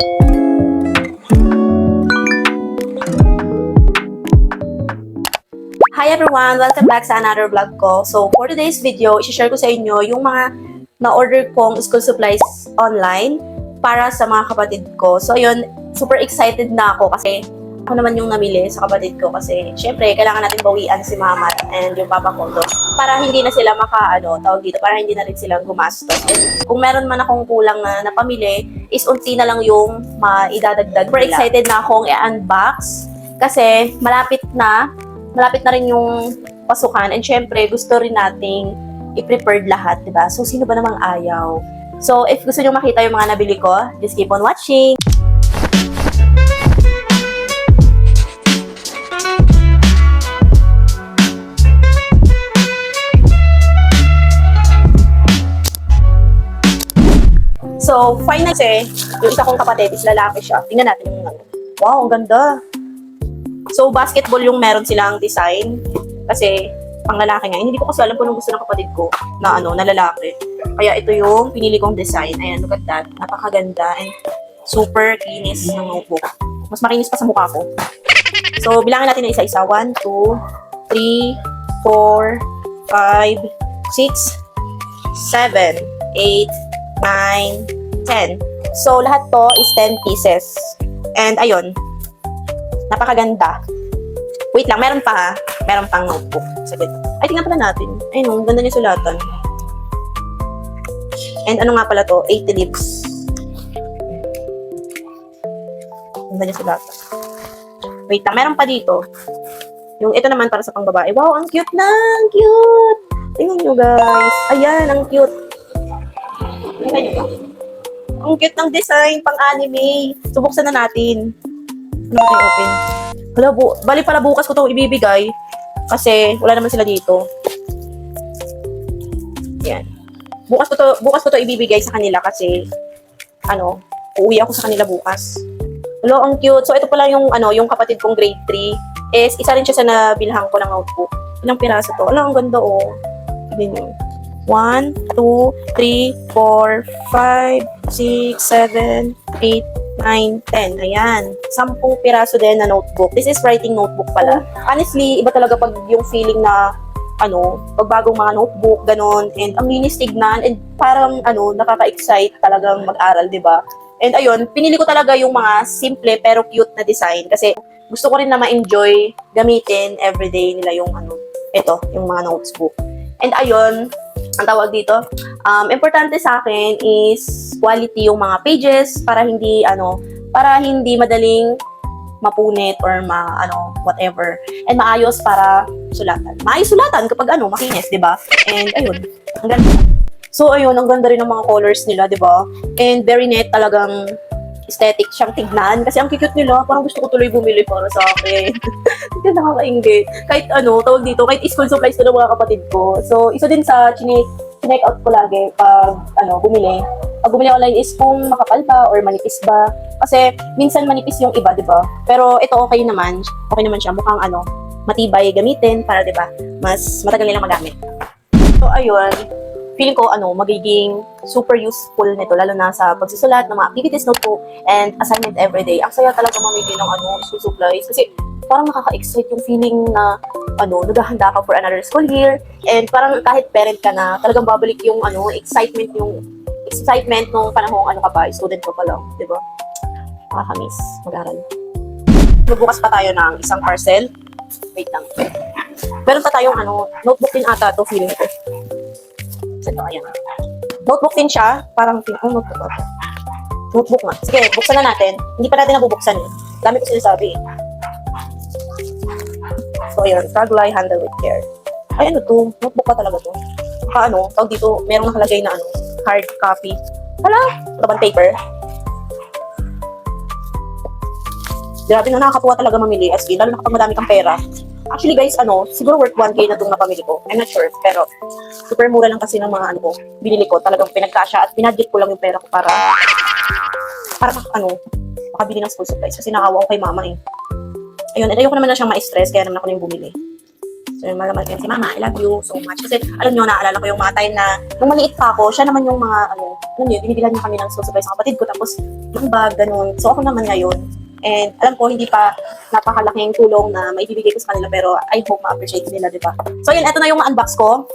Hi everyone! Welcome back sa another vlog ko. So, for today's video, i-share ko sa inyo yung mga na-order kong school supplies online para sa mga kapatid ko. So, yun, super excited na ako kasi ako naman yung namili sa kapatid ko kasi syempre, kailangan natin bawian si mama and yung papa ko doon para hindi na sila tawag dito, para hindi na rin silang gumastos. And kung meron man akong kulang na napamili, is unti na lang yung maidadagdag. Super excited na akong i-unbox kasi malapit na rin yung pasukan and syempre gusto rin nating i-prepared lahat, diba? So, sino ba namang ayaw? So, if gusto nyo makita yung mga nabili ko, just keep on watching! So, finally, yung isa kong kapatid is lalaki siya. Tingnan natin yung wow, ang ganda! So, basketball yung meron silang design. Kasi, pang lalaki nga. Hindi ko kasi alam kung anong gusto ng kapatid ko na na lalaki. Kaya ito yung pinili kong design. Ayan, look at that. Napakaganda and super kinis ng notebook. Mas makinis pa sa mukha ko. So, bilangin natin na isa-isa. 1, 2, 3, 4, 5, 6, 7, 8, 9, 10. So, lahat to is 10 pieces. And, ayun. Napakaganda. Wait lang, meron pa ha. Meron pang notebook. Saglit. Ay, tingnan pala natin. Ayun, ganda niya sulatan. And ano nga pala to? 80 leaves. Ganda niya sulatan. Wait lang, meron pa dito. Yung ito naman para sa pangbabae. Wow, ang cute na! Ang cute! Tingnan nyo guys. Ayan, ang cute. Tingnan nyo ba? Ang cute ng design, pang-anime. Subuksan na natin. Ano ba tayo open? Hala, bali pala bukas ko itong ibibigay. Kasi wala naman sila dito. Yan. Bukas ko to ibibigay sa kanila kasi uuwi ako sa kanila bukas. Hello, ang cute. So ito pala yung yung kapatid kong grade 3 is isa rin siya sa nabilhan ko ng notebook. Ilang piraso to? Hala, ang ganda oh. Tignan niyo. 1, 2, 3, 4, 5, 6, 7, 8, 9, 10. Ayan. 10 piraso din na notebook. This is writing notebook pala. Honestly, iba talaga pag yung feeling na pag bagong mga notebook, ganon, and ang linis tignan, and parang nakaka-excite talagang mag-aral, di ba? And ayun, pinili ko talaga yung mga simple pero cute na design kasi gusto ko rin na ma-enjoy gamitin everyday nila yung yung mga notebook. And ayun, ang tawag dito, importante sa akin is quality yung mga pages para hindi madaling mapunit or whatever. And maayos para sulatan. Maayos sulatan kapag makinis, 'di ba? And ayun, ang ganda. So ayun, ang ganda rin ng mga colors nila, 'di ba? And very net, talagang aesthetic siyang tignan kasi ang cute nila, parang gusto ko tuloy bumili para sa akin. Hindi nakakaingit. Kahit tawag dito, kahit school supplies ko ng mga kapatid ko. So, isa din sa chinek out ko lagi pag bumili. Pag bumili online is kung makapal ba or manipis ba. Kasi minsan manipis yung iba, 'di ba? Pero ito okay naman. Okay naman siya, mukhang matibay gamitin para 'di ba? Mas matagal nilang magamit. So, ayun. Feeling ko magiging super useful nito lalo na sa pagsusulat ng mga activities notebook and assignment everyday. Ang saya talaga mamili ng school supplies kasi parang nakaka-excite yung feeling na naghahanda ka for another school year and parang kahit parent ka na talagang babalik yung excitement nung panahong ka pa, student ko pa lang, 'di ba? Nakaka-miss mag-aral. Magbukas pa tayo ng isang parcel. Wait lang. Meron pa tayong notebook din ata to, feeling ko. Ito, ayan. Notebook din siya. Parang, notebook. Notebook nga. Sige, buksan na natin. Hindi pa natin nabubuksan eh. Dami ko sinasabi eh. So, ayan. Fragile, handle with care. Ay, to? Notebook pa talaga to. Tawag dito, merong nakalagay na hard copy. Hala! Ito bang paper? Grabe na, nakakatuwa talaga mamili. As in, lalo na kapag madami kang pera. Actually guys, siguro worth 1K na itong napamili ko. I'm not sure, pero super mura lang kasi ng mga binili ko. Talagang pinagkasya at binadget ko lang yung pera ko para makabili ng school supplies. Kasi nakawa ko kay mama eh. Ayun, at ayoko naman na siyang ma-stress, kaya naman ako na yung bumili. So, yung malamal kayo si mama, I love you so much. Kasi alam nyo, naalala ko yung mga time na nung maliit pa ako, siya naman yung mga, alam nyo, binibilan niya kami ng school supplies sa kapatid ko. Tapos, ng bag, ganun. So, ako naman ngayon. And alam ko, hindi pa napakalaking tulong na maibibigay ko sa kanila, pero I hope ma-appreciate nila, di ba? So, yun, ito na yung ma-unbox ko.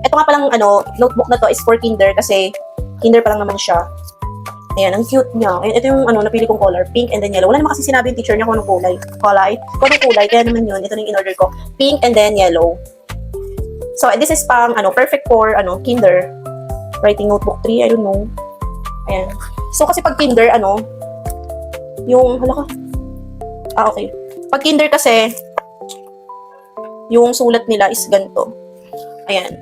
Ito nga palang, notebook na to is for kinder kasi kinder pa lang naman siya. Ayan, ang cute niya. Ayan, ito yung napili kong color, pink and then yellow. Wala naman kasi sinabi yung teacher niya kung anong kulay. Kung anong kulay, kaya naman yun. Ito na yung in-order ko. Pink and then yellow. So, this is pang, perfect for, kinder. Writing notebook 3, I don't know. Ayan. So, kasi pag kinder, yung, okay. Pag kinder kasi, yung sulat nila is ganito. Ayan.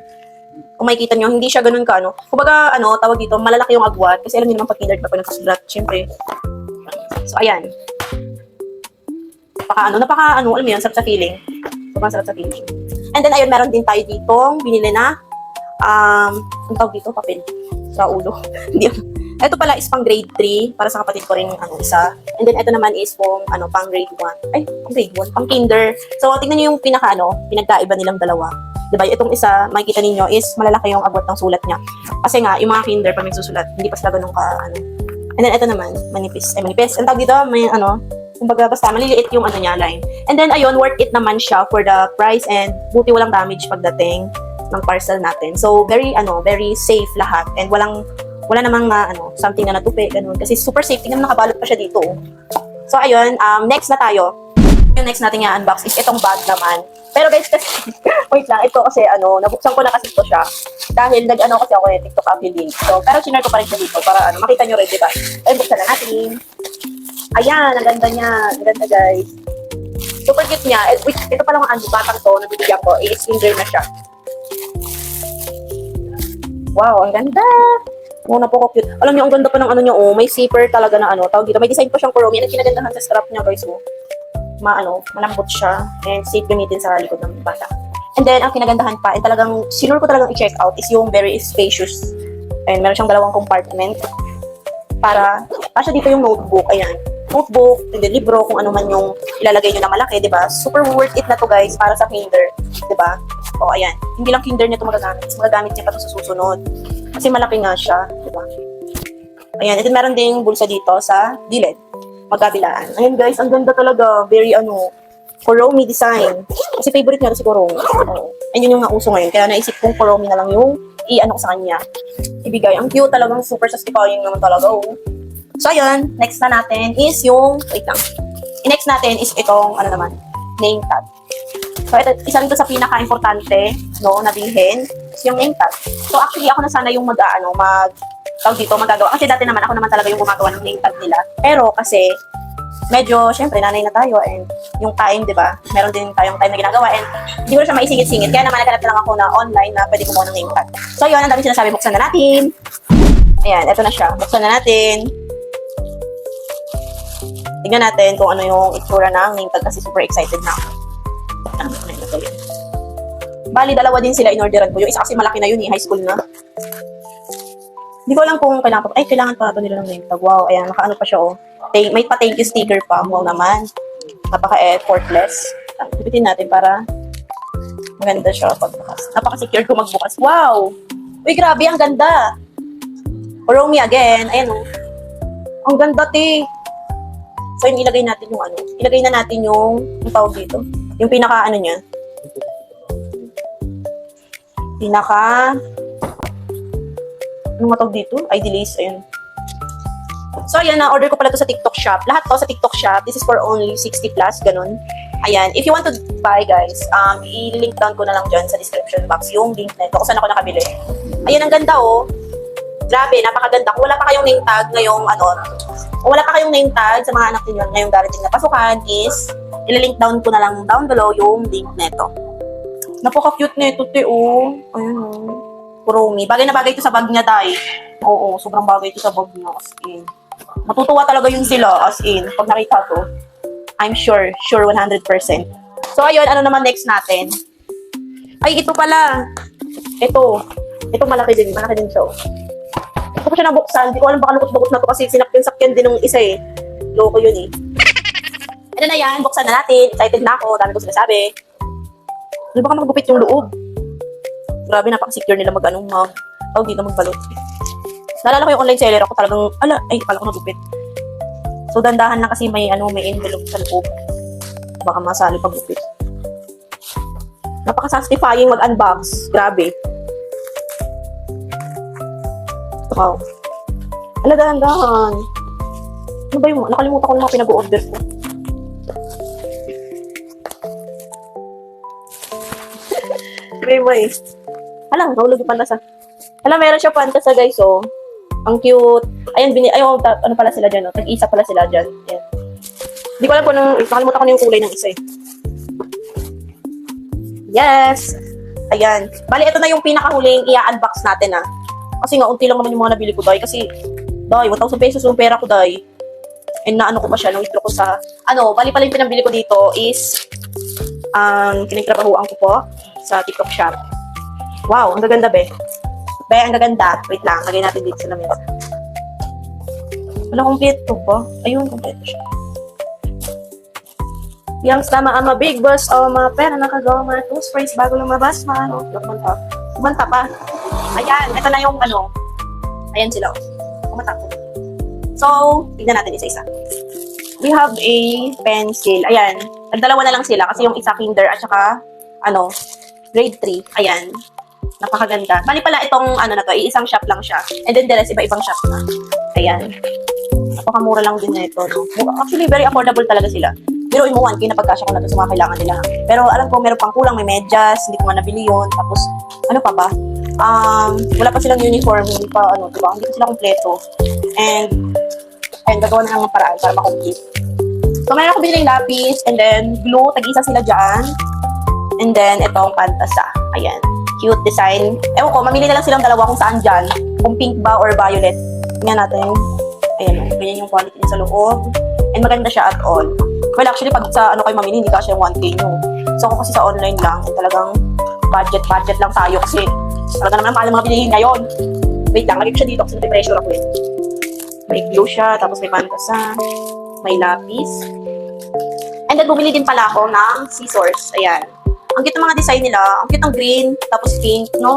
Kung makikita nyo, hindi siya ganun ka, Kumbaga, tawag dito, malalaki yung agwat. Kasi alam niyo naman pag kinder ka pa nagkasulat, syempre. So, ayan. Alam mo yun, sarap sa feeling. Sobrang sarap sa feeling. And then, ayun, meron din tayo ditong binili na, ang tawag dito, papel. Sa ulo. Hindi. Ito pala is pang grade 3, para sa kapatid ko rin, isa. And then, ito naman is pang grade 1. Ay, pang grade 1, pang kinder. So, tingnan nyo yung pinagkaiba nilang dalawa. Diba, itong isa, makikita ninyo is malalaki yung agwat ng sulat niya. Kasi nga, yung mga kinder, pag nagsusulat, hindi pa sila ganun ka, And then, ito naman, manipis. Ang tawag dito, may, kumbaga, basta, maliliit yung niya, line. And then, ayun, worth it naman siya for the price and buti walang damage pagdating ng parcel natin. So, very safe lahat. And wala namang something na natupi, ganun. Kasi super safe, tingnan nakabalot pa siya dito. So, ayun, next na tayo. Yung next natin i-unbox is itong bag naman. Pero guys, kasi, wait lang, ito kasi nabuksan ko na kasi ito siya. Dahil kasi ako TikTok affiliate. So, pero sinare ko pa rin siya dito para makita nyo rin, diba? Ayun, buksan na natin. Ayan, ang ganda niya. Ang ganda, guys. Super cute niya. Ito palang ang batang to, nabibigyan ko, is kinder na siya. Wow, ang ganda! Muna po ko cute. Alam niyo, ang ganda pa ng niya, may zipper talaga na tawag dito. May design pa siyang kuromi. Ang kinagandahan sa strap niya, guys, malambot siya and safe gamitin sa likod ng bata. And then, ang kinagandahan pa, talagang, sinure ko talagang i-check out is yung very spacious. And meron siyang 2 compartment para dito yung notebook. Ayan. Notebook, and then libro, kung ano man yung ilalagay nyo na malaki, diba? Super worth it na to, guys, para sa kinder. Diba? O, ayan. Hindi lang kinder niya ito magagamit niya pa ito sa susunod. Kasi malaki nga siya, diba? Ayan, and then meron ding bulsa dito sa gilid. Magkabilaan. Ayan guys, ang ganda talaga. Very Kuromi design. Kasi favorite niya si Kuromi. And yun yung nauso ngayon. Kaya naisip kong Kuromi na lang yung ko sa kanya. Ibigay. Ang cute talagang super satisfying naman talaga. So ayun, next na natin is yung, wait lang. Next natin is itong, name tag. So ito, isa rin to sa pinaka-importante, na bilhin, is yung name tag. So actually, ako na sana yung magagawa. Kasi dati naman, ako naman talaga yung gumagawa ng name tag nila. Pero kasi, medyo, syempre, nanay na tayo and yung time, di ba? Meron din tayong time na ginagawa and hindi ko na siya maisingit-singit. Kaya naman, naghanap na lang ako na online na pwede kumuha ng name tag. So yun, ang dami sinasabi, buksan na natin. Ayan, eto na siya. Buksan na natin. Tignan natin kung ano yung itsura ng name tag kasi super excited na ako. Bali, 2 din sila in-orderan ko. Yung isa kasi malaki na yun high school na. Hindi ko alam kung kailangan pa ito nila ng name tag. Wow, ayan, nakaano pa siya, may pa-thank you sticker pa. Wow naman. Napaka-effortless. Ipitin natin para maganda siya pagbukas. Napaka-secure ko magbukas. Wow! Uy, grabe, ang ganda. Kuromi again. Ayan, ang ganda, te. So, yung ilagay natin yung ilagay na natin yung tawag dito. Yung pinaka, niya. Anong matawag dito? ID list, ayun. So, ayan, na-order ko pala to sa TikTok shop. Lahat to sa TikTok shop. This is for only 60 plus, ganun. Ayan, if you want to buy, guys, i-link down ko na lang dyan sa description box yung link na ito kung saan ako nakabili. Ayan, ang ganda, Grabe, napakaganda. Kung wala pa kayong name tag ngayong, kung wala pa kayong name tag sa mga anak ninyo ngayong darating na pasukan is, i-link down ko na lang down below yung link na ito. Napaka-cute na ito, te, Ayun, Kuromi. Bagay na bagay ito sa bag niya, tay. Oo, sobrang bagay ito sa bag niya, as in. Matutuwa talaga yun sila, as in. Pag nakita to, I'm sure 100%. So, ayun, ano naman next natin? Ay, ito pala. Ito malaki din siya, Ito ko siya nabuksan. Hindi ko alam baka lukot-lukot na to kasi sinakyan din ng isa, Loko yun, Ano na yan, buksan na natin. Excited na ako, dami ko sinasabi. Ano baka magupit yung loob? Grabe, napaka-secure nila dito magbalot. Naalala ko yung online seller ako talagang, pala ko nagupit. So, dandahan lang kasi may envelope sa loob. Baka masali pag-upit. Napaka-satisfying mag-unbox. Grabe. Wow. Ala, dahan-dahan. Ano ba yung, nakalimutan ko yung mga pinag-order ko. May. Hala, nahulog yung pantasa. Hala, meron siya pantasa, guys, oh. Ang cute. Ayan, ano pala sila dyan, oh. Tag-isa pala sila dyan. Ayan. Hindi ko alam kung nakalimutan ko na yung kulay ng isa, eh. Yes! Ayan. Bali, ito na yung pinakahuling i-unbox natin, ah. Kasi nga, unti lang naman yung mga nabili ko, day. Kasi, day, 1,000 pesos yung pera ko, day. And naano ko pa siya, withdraw ko sa, bali pala yung pinambili ko dito is, pinagtrabahuan ko po sa TikTok shop. Wow, ang gaganda, be. Be, ang gaganda. Wait lang, lagay natin dito sa lamesa. Wala, kompleto po. Ayun, kompleto siya. Yang tama ang big boss o mga pera nakagawa mga toothpaste bago lumabas, kumanta pa. Ayan, ito na yung ayan sila. Kumanta po. So, tignan natin isa-isa. We have a pencil. Ayan, nagdalawa na lang sila kasi yung isa kinder at saka grade 3. Ayan. Napakaganda. Bali pala itong na to, isang shop lang siya. And then the rest, iba-ibang shop na. Ayan. Napakamura lang din na ito. No? Actually, very affordable talaga sila. Pero mo 1K na pagkasya ko na ito sa mga kailangan nila. Pero alam ko, meron pang kulang. May medyas, hindi ko nga nabili yun. Tapos, ano pa ba? Wala pa silang uniform. Hindi pa, diba? Hindi pa sila kompleto. And, ayun, gagawa na lang ng paraan para makomplete. So, meron ako binili ng lapis. And then, glue. Tag-isa sila dyan. And then, itong pantasa. Ayan. Cute design. Ewan ko, mamili na lang silang dalawa kung saan dyan. Kung pink ba or violet. Tingnan natin. Ayan. Ganyan yung quality niya sa loob. And maganda siya at all. Well, actually, pag sa kayo mamili, hindi kasi yung 1K nyo. So, ako kasi sa online lang. And talagang budget lang tayo. Kasi talaga naman mahal ang mga bilihin ngayon. Wait lang, lagay ko siya dito kasi napipressure ako eh. May glue siya, tapos may pantasa. May lapis. And then, bumili din pala ako ng scissors. Ayan. Ang cute ng mga design nila. Ang cute ng green, tapos pink, no?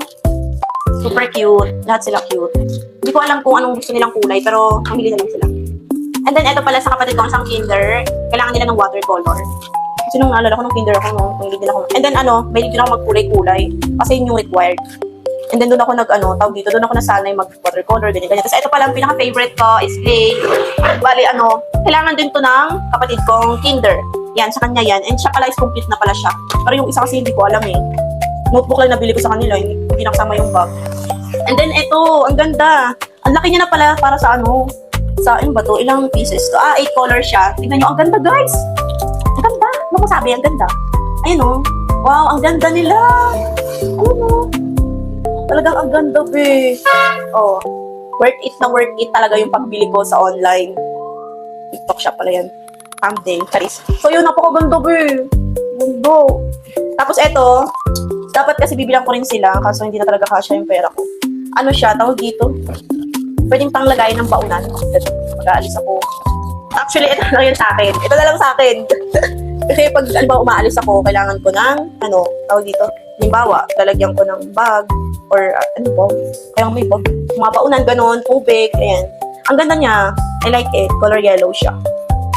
Super cute. Lahat sila cute. Hindi ko alam kung anong gusto nilang kulay, pero mamili na lang sila. And then, ito pala sa kapatid ko, isang kinder. Kailangan nila ng watercolor. Kasi nung naalala ko, nung kinder ako, pumili din ako. And then, may din ako magkulay-kulay. Kasi yun yung required. And then, doon ako tawag dito, doon ako nasanay mag-watercolor, ganyan. Tapos, ito pala, ang pinaka-favorite ko is clay. Bali, kailangan din to ng kapatid kong kinder. Yan, sa kanya yan. And siya pala is complete na pala siya. Pero yung isa kasi hindi ko alam eh. Notebook lang nabili ko sa kanila, hindi nakasama yung bag. And then, ito, ang ganda. Ang laki niya na pala para sa sa ba to? Ilang pieces to? 8 colors siya. Tingnan nyo, ang ganda guys! Ang ganda! Ano ko sabi? Ang ganda. Ayun o. Wow, ang ganda nila! Ayun o. Talagang ang ganda, be. Oh. Worth it na worth it talaga yung pagbili ko sa online. TikTok shop pala yan. Thumbnail, charis. So yun, napakaganda, be. Ganda. Tapos eto, dapat kasi bibilang ko rin sila kaso hindi na talaga kasya yung pera ko. Ano siya? Tawag dito? Pwedeng panglagay ng baunan. Mag-aalis ako. Actually, ito lang yun sa akin. Ito na lang sa akin. Kasi pag umaalis ako, kailangan ko ng, tawag dito, limbawa, lalagyan ko ng bag, or kaya may bag. Mga baunan, ganun, tubig, ayan. Ang ganda niya, I like it, color yellow siya.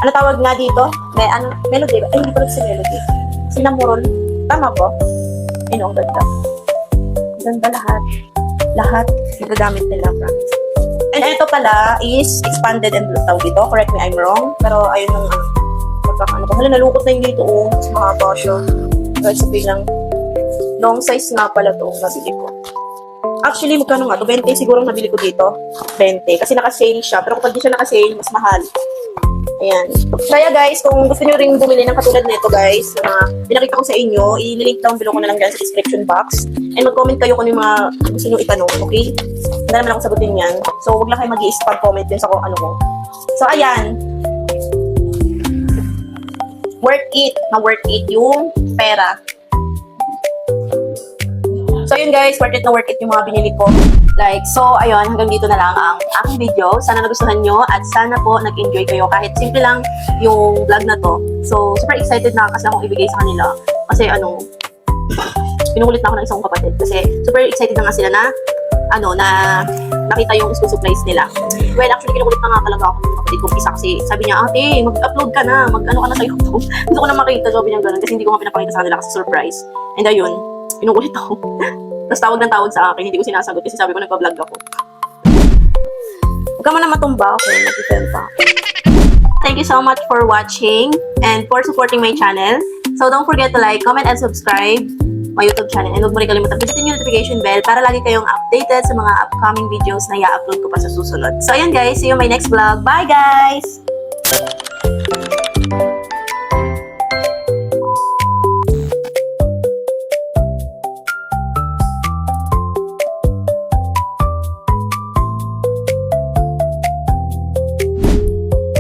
Ano tawag nga dito? Melody ba? Ay, hindi ko lang si Melody. Sinamurol. Tama ba? Ayun, ang ganda. Ang ganda lahat. Lahat, nagagamit nila, promise. And ito pala is expanded and blue tawag dito. Correct me, I'm wrong. Pero ayun yung hala, nalukot na yung dito. Mas mahaba siya. Guys, sabi lang. Long size nga pala to. Nabili ko. Actually, magkano nga? 20 siguro nabili ko dito. 20. Kasi naka-sale siya. Pero kapag di siya naka-sale, mas mahal. Ayan. Kaya guys, kung gusto nyo rin bumili ng katulad nito guys, na pinakita ko sa inyo, i-link down below ko na lang dyan sa description box. And mag-comment kayo kung yung mga gusto nyo itanong, okay? Hindi naman ako sagutin yan. So, huwag lang kayo mag-i-spam comment din sa kung ano mo. So, ayan. Worth it. Na-worth it yung pera. So, yun guys, worth it na worth it yung mga binili ko. So, ayun, hanggang dito na lang ang aking video. Sana nagustuhan nyo at sana po nag-enjoy kayo kahit simple lang yung vlog na to. So, super excited na kasi akong ibigay sa kanila. Kasi pinukulit na ako ng isang kapatid. Kasi super excited na nga sila na nakita yung school supplies nila. Well, actually, kinukulit na nga talaga ako ng kapatid kong isa kasi sabi niya, ate, mag-upload ka na, mag-ano ka na sa YouTube. Gusto ko na makita, sabi niya ganun kasi hindi ko nga pinapakita sa kanila kasi surprise. And ayun, kinukulit ako. Tapos tawag ng tawag sa akin, hindi ko sinasagot kasi sabi ko nagpa-vlog ako. Huwag ka man na matumba ako, mag-film pa. Thank you so much for watching and for supporting my channel. So don't forget to like, comment, and subscribe my YouTube channel. And huwag mo rin kalimutan pindutin yung notification bell para lagi kayong updated sa mga upcoming videos na i-upload ko pa sa susunod. So ayan guys, see you in my next vlog. Bye guys!